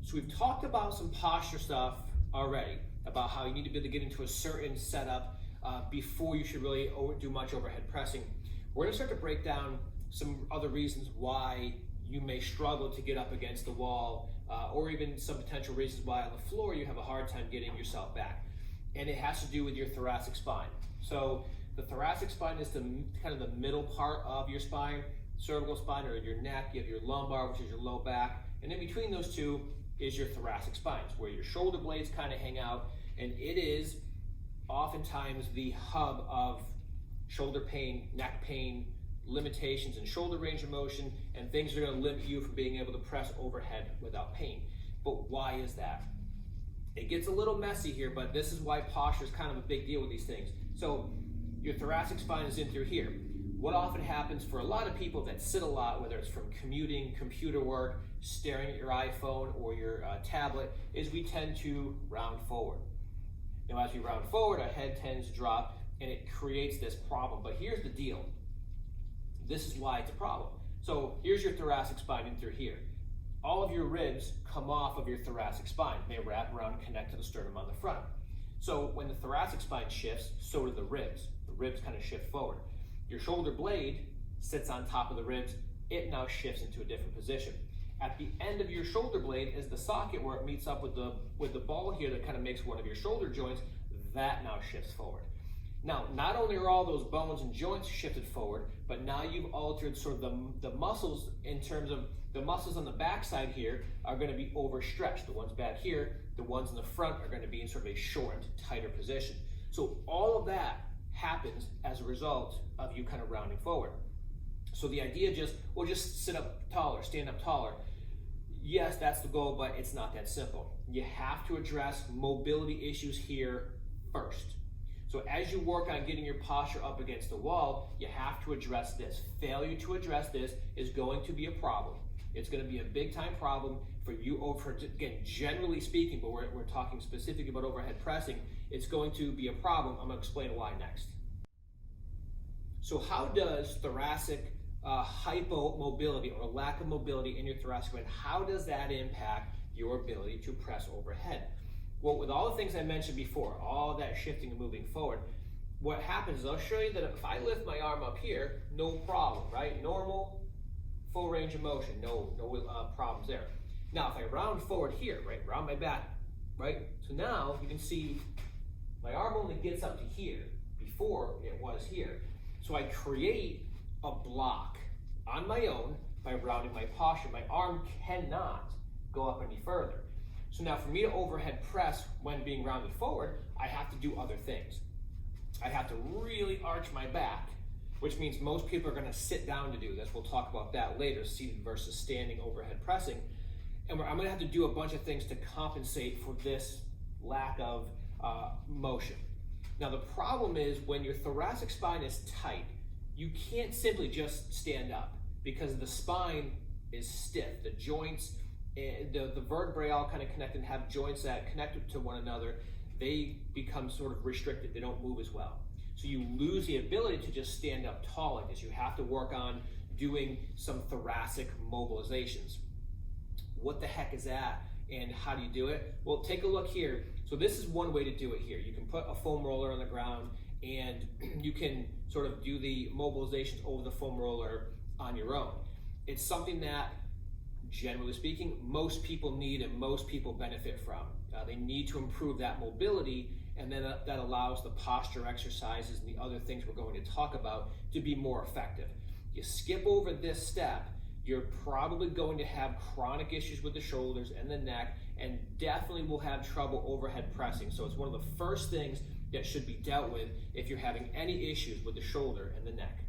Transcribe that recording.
So we've talked about some posture stuff already, about how you need to be able to get into a certain setup before you should really do much overhead pressing. We're gonna start to break down some other reasons why you may struggle to get up against the wall, or even some potential reasons why on the floor you have a hard time getting yourself back. And it has to do with your thoracic spine. So the thoracic spine is kind of the middle part of your spine, cervical spine or your neck. You have your lumbar, which is your low back, and in between those two is your thoracic spine, where your shoulder blades kind of hang out, and it is oftentimes the hub of shoulder pain, neck pain, limitations in shoulder range of motion, and things that are going to limit you from being able to press overhead without pain. But why is that? It gets a little messy here, but this is why posture is kind of a big deal with these things. So your thoracic spine is in through here. What often happens for a lot of people that sit a lot, whether it's from commuting, computer work, staring at your iPhone or your tablet, is we tend to round forward. Now as we round forward, our head tends to drop and it creates this problem. But here's the deal. This is why it's a problem. So here's your thoracic spine in through here. All of your ribs come off of your thoracic spine. They wrap around and connect to the sternum on the front. So when the thoracic spine shifts, so do the ribs. The ribs kind of shift forward. Your shoulder blade sits on top of the ribs. It now shifts into a different position. At the end of your shoulder blade is the socket where it meets up with the ball here that kind of makes one of your shoulder joints. That now shifts forward. Now, not only are all those bones and joints shifted forward, but now you've altered sort of the muscles in terms of the muscles on the backside here are going to be overstretched. The ones back here, the ones in the front are going to be in sort of a shortened, tighter position. So all of that happens as a result of you kind of rounding forward. So the idea just sit up taller, stand up taller. Yes, that's the goal, but it's not that simple. You have to address mobility issues here first. So as you work on getting your posture up against the wall, you have to address this. Failure to address this is going to be a problem. It's going to be a big time problem for you, again, generally speaking, but we're talking specifically about overhead pressing. It's going to be a problem. I'm going to explain why next. So how does thoracic hypomobility or lack of mobility in your thoracic spine, how does that impact your ability to press overhead? Well, with all the things I mentioned before, all that shifting and moving forward, what happens is I'll show you that if I lift my arm up here, no problem, right? Normal, full range of motion, no problems there. Now, if I round forward here, right, round my back, right? So now you can see my arm only gets up to here. Before it was here. So I create a block on my own by rounding my posture. My arm cannot go up any further. So now for me to overhead press when being rounded forward, I have to do other things. I have to really arch my back, which means most people are going to sit down to do this. We'll talk about that later, seated versus standing overhead pressing. And I'm going to have to do a bunch of things to compensate for this lack of motion. Now the problem is when your thoracic spine is tight, you can't simply just stand up because the spine is stiff. The joints, the vertebrae all kind of connect and have joints that connect to one another. They become sort of restricted. They don't move as well. So you lose the ability to just stand up tall like this. You have to work on doing some thoracic mobilizations. What the heck is that? And how do you do it? Well, take a look here. So this is one way to do it here. You can put a foam roller on the ground and you can sort of do the mobilizations over the foam roller on your own. It's something that, generally speaking, most people need and most people benefit from. They need to improve that mobility, and then that allows the posture exercises and the other things we're going to talk about to be more effective. You skip over this step, you're probably going to have chronic issues with the shoulders and the neck, and definitely will have trouble overhead pressing. So it's one of the first things that should be dealt with if you're having any issues with the shoulder and the neck.